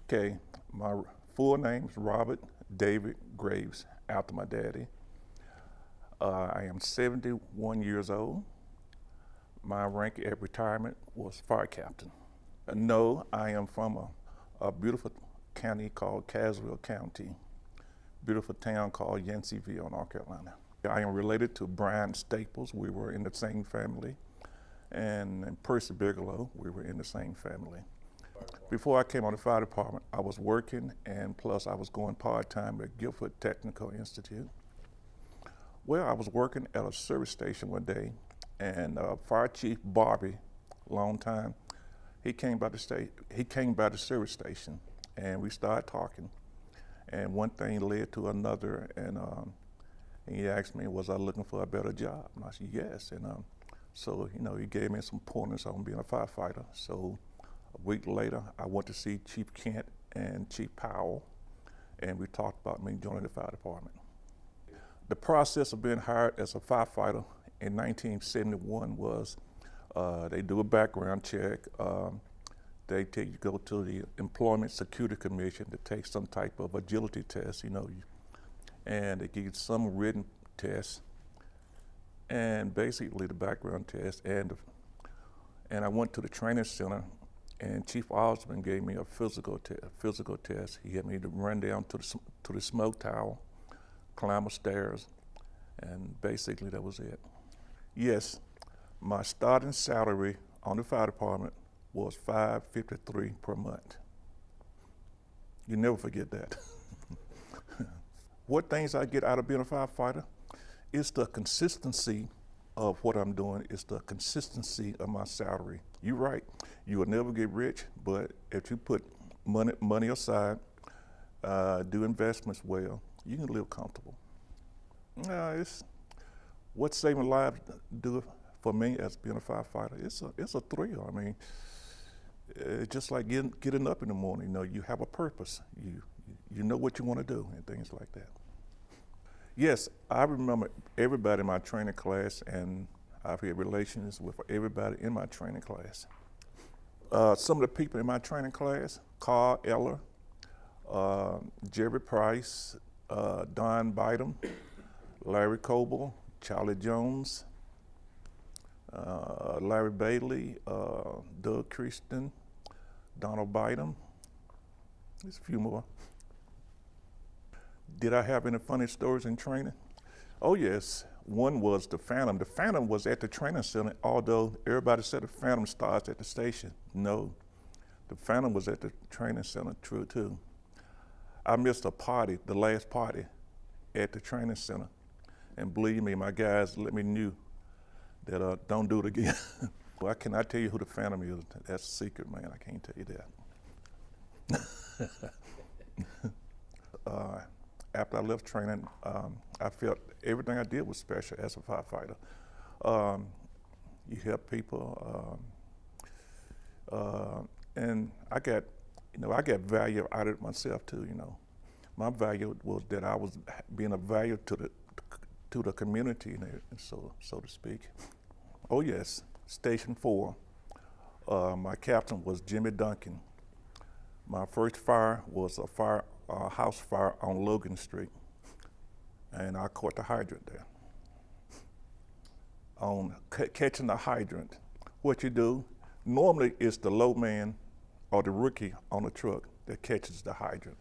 Okay, my full name is Robert David Graves, after my daddy. I am 71 years old. My rank at retirement was fire captain. No, I am from a beautiful county called Caswell County, beautiful town called Yanceyville, North Carolina. I am related to Brian Staples. We were in the same family. And Percy Bigelow, we were in the same family. Before I came on the fire department, I was working, and plus I was going part-time at Guilford Technical Institute. Well, I was working at a service station one day, and Fire Chief Barbie, long time, he came by the service station, and we started talking. And one thing led to another, and he asked me, was I looking for a better job? And I said, yes. And so, he gave me some pointers on being a firefighter. So a week later, I went to see Chief Kent and Chief Powell, and we talked about me joining the fire department. The process of being hired as a firefighter in 1971 was they do a background check. They take you go to the Employment Security Commission to take some type of agility test, and they give you some written tests, and basically the background test. And I went to the training center, and Chief Osmond gave me a physical test. He had me to run down to the smoke tower, climb the stairs, and basically that was it. Yes, my starting salary on the fire department was $553 per month. You never forget that. What things I get out of being a firefighter is the consistency of what I'm doing, is the consistency of my salary. You're right, you will never get rich, but if you put money aside, do investments well, you can live comfortable. It's what saving lives do for me as being a firefighter. It's a thrill. I mean, it's just like getting up in the morning. You have a purpose. You know what you want to do and things like that. Yes, I remember everybody in my training class, and I've had relations with everybody in my training class. Some of the people in my training class: Carl Eller, Jerry Price, Don Bynum, Larry Coble, Charlie Jones, Larry Bailey, Doug Christian, Donald Bynum. There's a few more. Did I have any funny stories in training? Oh yes, one was the Phantom. The Phantom was at the training center, although everybody said the Phantom starts at the station. No, the Phantom was at the training center, true too. I missed a party, the last party, at the training center. And believe me, my guys let me know that don't do it again. Well, I cannot tell you who the Phantom is. That's a secret, man. I can't tell you that. After I left training, I felt everything I did was special as a firefighter. You help people, and I got value out of it myself too. My value was that I was being of value to the community, and so to speak. Oh yes, Station 4. My captain was Jimmy Duncan. My first fire was a house fire on Logan Street, and I caught the hydrant there. On catching the hydrant, what you do, normally it's the low man or the rookie on the truck that catches the hydrant.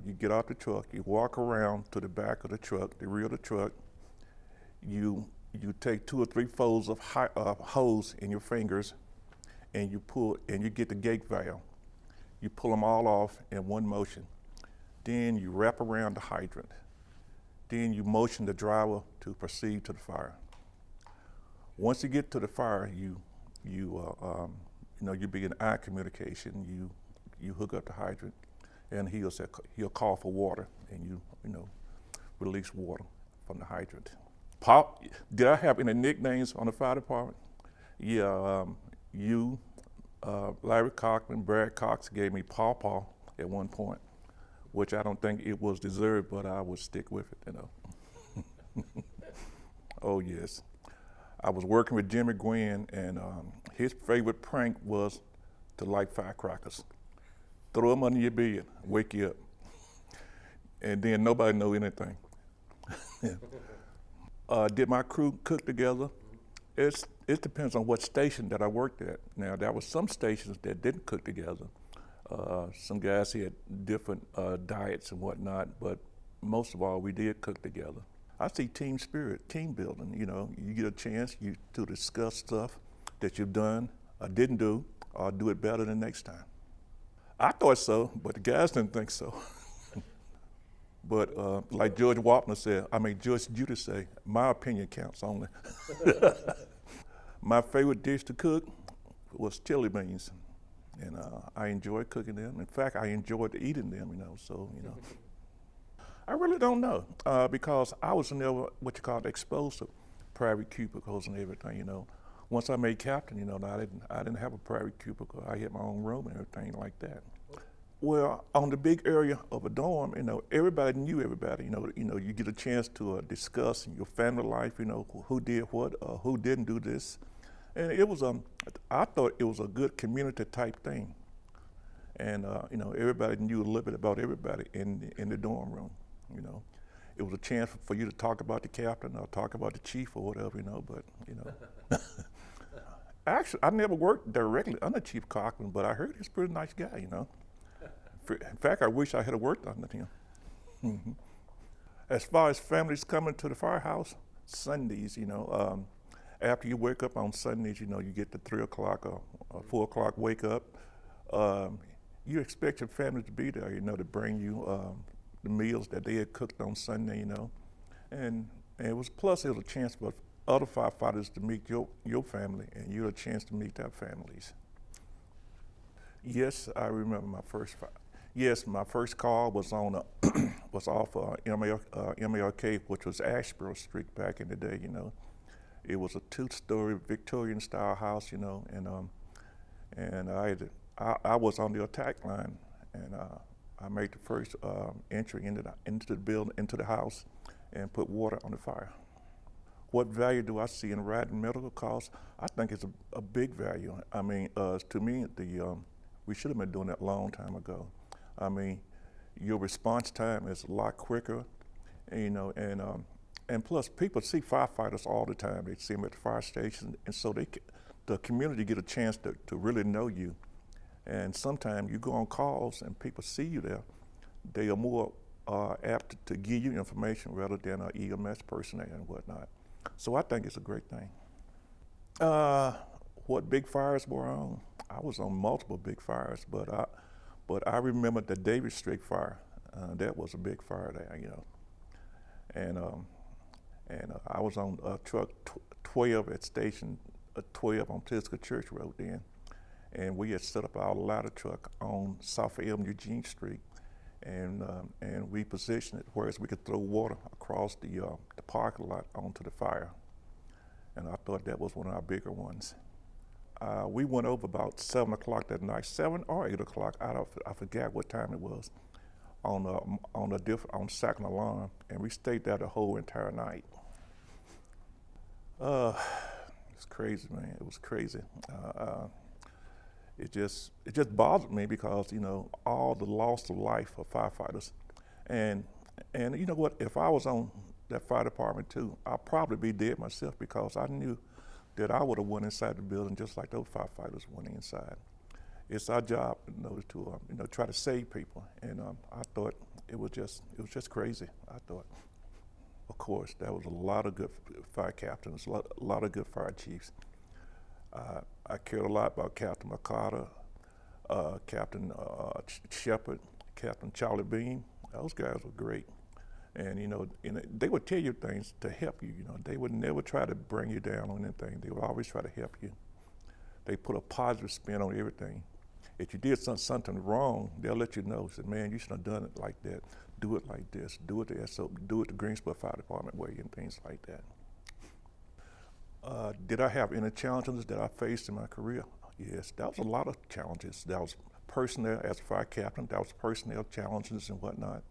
You get out the truck, you walk around to the back of the truck, the rear of the truck, you take 2 or 3 folds of hose in your fingers, and you pull, and you get the gate valve. You pull them all off in one motion. Then you wrap around the hydrant. Then you motion the driver to proceed to the fire. Once you get to the fire, you begin eye communication. You hook up the hydrant, and he'll call for water, and you release water from the hydrant. Did I have any nicknames on the fire department? Yeah, Larry Cochran, Brad Cox gave me Paw Paw at one point, which I don't think it was deserved, but I would stick with it, Oh yes. I was working with Jimmy Gwynn, and his favorite prank was to light firecrackers. throw them under your bed, wake you up, and then nobody know anything. Did my crew cook together? It depends on what station that I worked at. Now, there were some stations that didn't cook together. Some guys had different diets and whatnot, but most of all, we did cook together. I see team spirit, team building. You know, you get a chance to discuss stuff that you've done or didn't do, or do it better the next time. I thought so, but the guys didn't think so. But like George Judas say, my opinion counts only. My favorite dish to cook was chili beans, and I enjoy cooking them. In fact, I enjoyed eating them, I really don't know, because I was never exposed to private cubicles and everything, Once I made captain, I didn't have a private cubicle. I had my own room and everything like that. Well, on the big area of a dorm, everybody knew everybody. You get a chance to discuss your family life. Who did what, who didn't do this, and I thought it was a good community type thing. And everybody knew a little bit about everybody in the dorm room. It was a chance for you to talk about the captain or talk about the chief or whatever. But actually, I never worked directly under Chief Cochran, but I heard he's a pretty nice guy. In fact, I wish I had worked under him. Mm-hmm. As far as families coming to the firehouse, Sundays, after you wake up on Sundays, you get the 3 o'clock or 4 o'clock wake up. You expect your family to be there, to bring you the meals that they had cooked on Sunday, and it was a chance for other firefighters to meet your family, and you had a chance to meet their families. Yes, I remember my first fire. Yes, my first call was on was off MLK, which was Ashboro Street back in the day. It was a 2-story Victorian-style house, and I was on the attack line, and I made the first entry into the building, into the house, and put water on the fire. What value do I see in riding medical calls? I think it's a big value. I mean, to me, we should have been doing that a long time ago. I mean, your response time is a lot quicker, and plus people see firefighters all the time. They see them at the fire station, and so the community get a chance to really know you. And sometimes you go on calls and people see you there, they are more apt to give you information rather than an EMS personnel and whatnot. So I think it's a great thing. What big fires were on? I was on multiple big fires, but I remember the Davis Street fire. That was a big fire there, And I was on truck 12 at station 12 on Tisca Church Road then. And we had set up our ladder truck on South Elm Eugene Street, and we positioned it whereas we could throw water across the parking lot onto the fire. And I thought that was one of our bigger ones. We went over about 7 o'clock that night, 7 or 8 o'clock. I forgot what time it was, on second alarm, and we stayed there the whole entire night. It's crazy, man. It was crazy. It just bothered me because all the loss of life of firefighters, and you know what? If I was on that fire department too, I'd probably be dead myself because I knew that I would have went inside the building just like those firefighters went inside. It's our job, to try to save people, and I thought it was just crazy. I thought, of course, there was a lot of good fire captains, a lot of good fire chiefs. I cared a lot about Captain McCarter, Captain Shepard, Captain Charlie Bean. Those guys were great. And they would tell you things to help you. They would never try to bring you down on anything. They would always try to help you. They put a positive spin on everything. If you did something wrong, they'll let you know. Say, man, you shouldn't have done it like that. Do it like this. Do it the Greensboro Fire Department way, and things like that. Did I have any challenges that I faced in my career? Yes, that was a lot of challenges. That was personnel as a fire captain. That was personnel challenges and whatnot.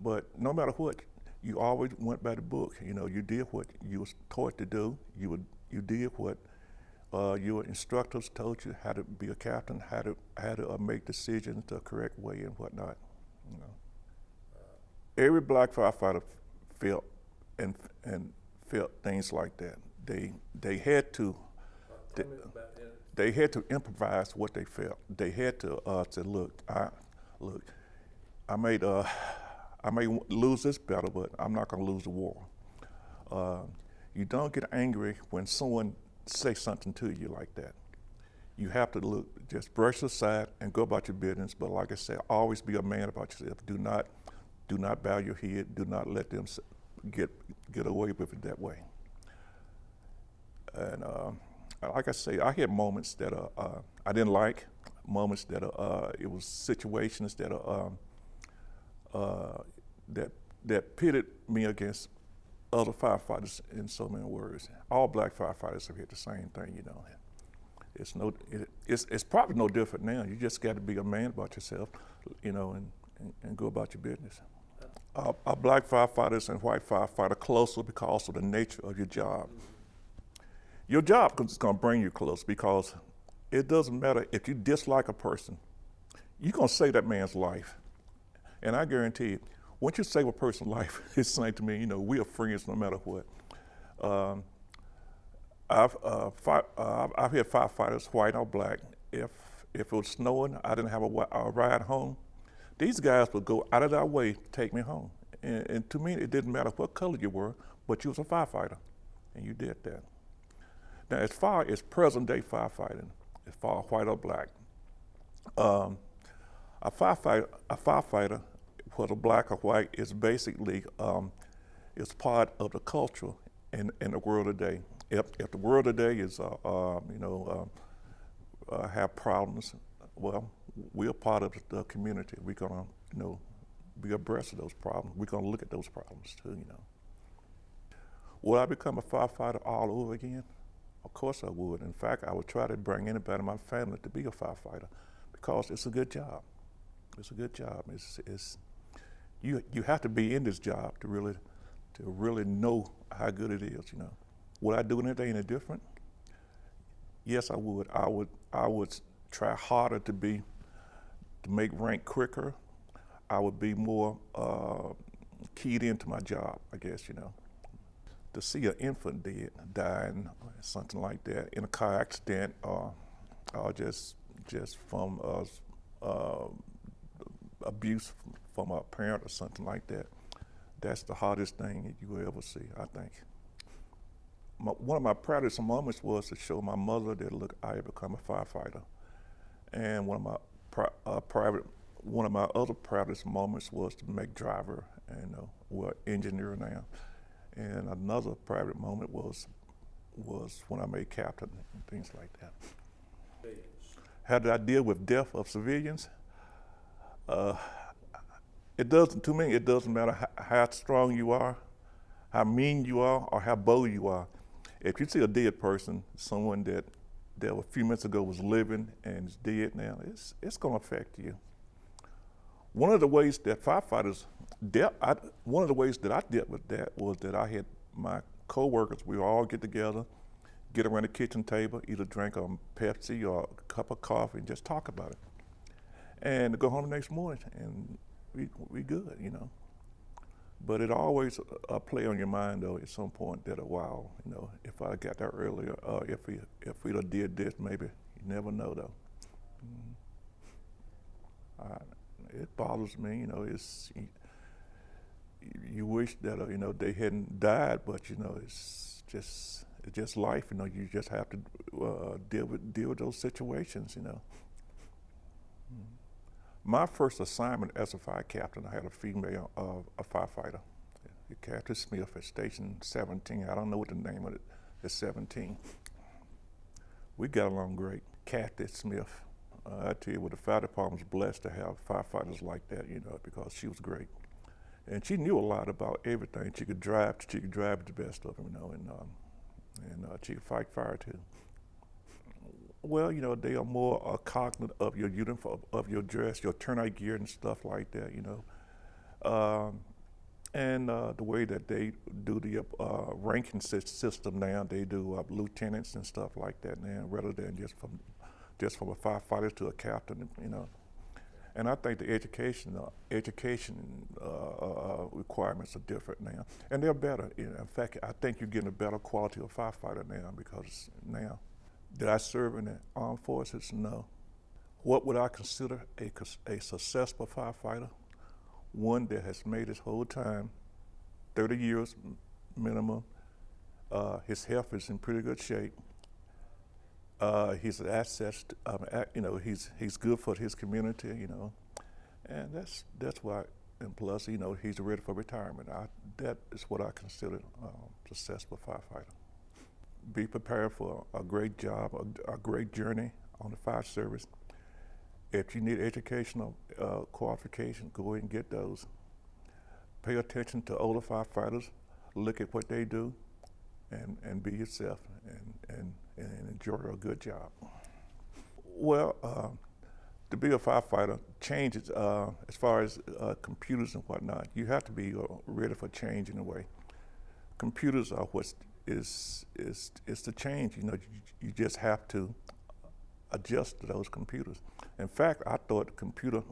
But no matter what, you always went by the book. You did what you was taught to do. You did what Your instructors told you how to be a captain, how to make decisions the correct way and whatnot. You know, every black firefighter felt and felt things like that. They had to. They had to improvise what they felt. They had to say, look, I may lose this battle, but I'm not going to lose the war. You don't get angry when someone says something to you like that. You have to just brush aside and go about your business. But like I said, always be a man about yourself. Do not bow your head. Do not let them get away with it that way. And like I say, I had moments that I didn't like, moments that it was situations that that pitted me against other firefighters in so many words. All black firefighters have had the same thing, you know. It's probably no different now. You just got to be a man about yourself, you know, and go about your business. Our black firefighters and white firefighters closer because of the nature of your job. Your job is going to bring you close because it doesn't matter if you dislike a person, you're going to save that man's life. And I guarantee you, once you save a person's life, it's saying to me, you know, we are friends no matter what. I've had firefighters, white or black. If it was snowing, I didn't have a ride home. These guys would go out of their way to take me home. And to me, it didn't matter what color you were, but you was a firefighter, and you did that. Now, as far as present-day firefighting, as far as white or black, a firefighter, whether black or white, is basically is part of the culture in the world today. If the world today is have problems, well, we're part of the community. We're gonna be abreast of those problems. We're gonna look at those problems too. You know, would I become a firefighter all over again? Of course I would. In fact, I would try to bring anybody in my family to be a firefighter because it's a good job. It's a good job. You have to be in this job to really know how good it is. You know, would I do anything any different? Yes, I would. I would try harder to make rank quicker. I would be more keyed into my job, I guess, you know. To see an infant dying, something like that, in a car accident, or just from abuse from a parent or something like that, that's the hardest thing you will ever see, I think. One of my proudest moments was to show my mother that, look, I had become a firefighter. And one of my other proudest moments was to make driver, and we're engineer now. And another private moment was when I made captain and things like that. How did I deal with death of civilians? To me, it doesn't matter how strong you are, how mean you are, or how bold you are. If you see a dead person, someone that a few minutes ago was living and is dead now, it's going to affect you. One of the ways that firefighters one of the ways that I dealt with that was that I had my co-workers, we would all get together, get around the kitchen table, either drink a Pepsi or a cup of coffee and just talk about it. And go home the next morning and we good, you know. But it always play on your mind though at some point that, wow, you know, if I got there earlier, if we'd have did this, maybe, you never know though. It bothers me, you know, you wish that, they hadn't died, but, you know, it's just life, you know, you just have to deal with those situations, you know. My first assignment as a fire captain, I had a female, a firefighter, Captain Smith at Station 17. I don't know what the name of it is, 17. We got along great. Captain Smith, I tell you what, the fire department was blessed to have firefighters like that, you know, because she was great. And she knew a lot about everything. She could drive the best of them, you know, and she could fight fire too. Well, you know, they are more cognizant of your uniform, of your dress, your turnout gear and stuff like that, you know. And the way that they do the ranking system now, they do lieutenants and stuff like that now, rather than just from a firefighter to a captain, you know. And I think the education requirements are different now, and they're better. You know, in fact, I think you're getting a better quality of firefighter now because now, did I serve in the armed forces? No. What would I consider a successful firefighter? One that has made his whole time, 30 years minimum. His health is in pretty good shape. He's an asset. You know, he's good for his community. You know, and that's why. And plus, you know, he's ready for retirement. That is what I consider successful firefighter. Be prepared for a great job, a great journey on the fire service. If you need educational qualifications, go ahead and get those. Pay attention to older firefighters. Look at what they do, and be yourself, and enjoy a good job. Well, to be a firefighter changes as far as computers and whatnot. You have to be ready for change in a way. Computers are what is the change. You know, you just have to adjust to those computers. In fact, I thought computer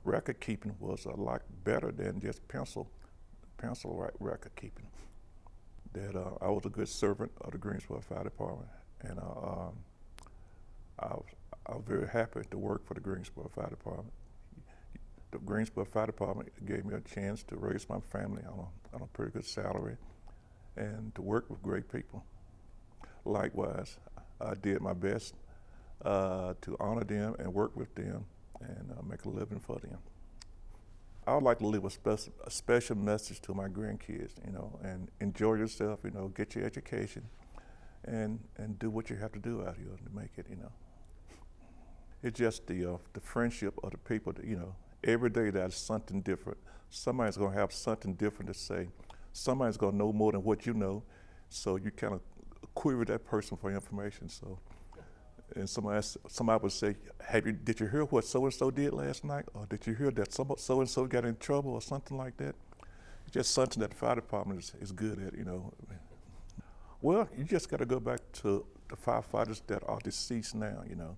record keeping was a lot better than just pencil record keeping. That I was a good servant of the Greensboro Fire Department, and I was very happy to work for the Greensboro Fire Department. The Greensboro Fire Department gave me a chance to raise my family on a pretty good salary and to work with great people. Likewise, I did my best to honor them and work with them and make a living for them. I would like to leave a special message to my grandkids, you know, and enjoy yourself, you know, get your education and do what you have to do out here to make it, you know. It's just the friendship of the people that, you know, every day there's something different. Somebody's gonna have something different to say. Somebody's gonna know more than what you know, so you kind of query that person for information. So. And somebody would say, did you hear what so-and-so did last night? Or did you hear that so-and-so got in trouble or something like that? It's just something that the fire department is good at, you know. Well, you just got to go back to the firefighters that are deceased now, you know.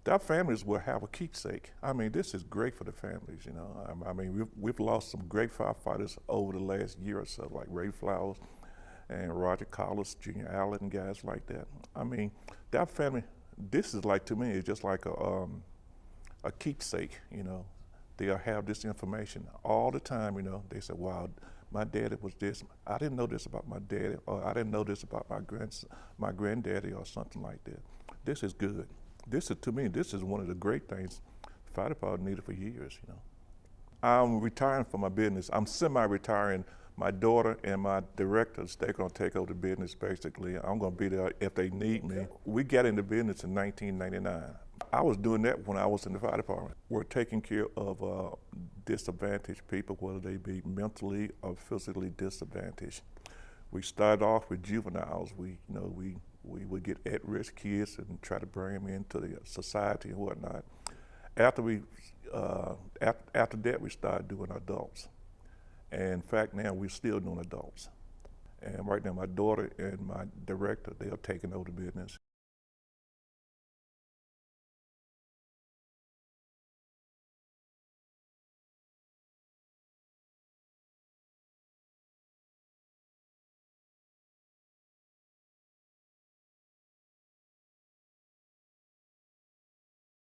Their families will have a keepsake. I mean, this is great for the families, you know. I mean, we've lost some great firefighters over the last year or so, like Ray Flowers and Roger Collis, Junior Allen, and guys like that. I mean, their family, this is like, to me, it's just like a keepsake, you know. They'll have this information all the time, you know. They say, wow, my daddy was this. I didn't know this about my daddy, or I didn't know this about my granddaddy or something like that. This is good. This is, to me, this is one of the great things the fire department needed for years, you know. I'm retiring from my business. I'm semi-retiring. My daughter and my directors, they're gonna take over the business basically. I'm gonna be there if they need me. We got into business in 1999. I was doing that when I was in the fire department. We're taking care of disadvantaged people, whether they be mentally or physically disadvantaged. We started off with juveniles. We would get at-risk kids and try to bring them into the society and whatnot. After that, we started doing adults. And in fact, now we're still doing adults. And right now, my daughter and my director, they are taking over the business.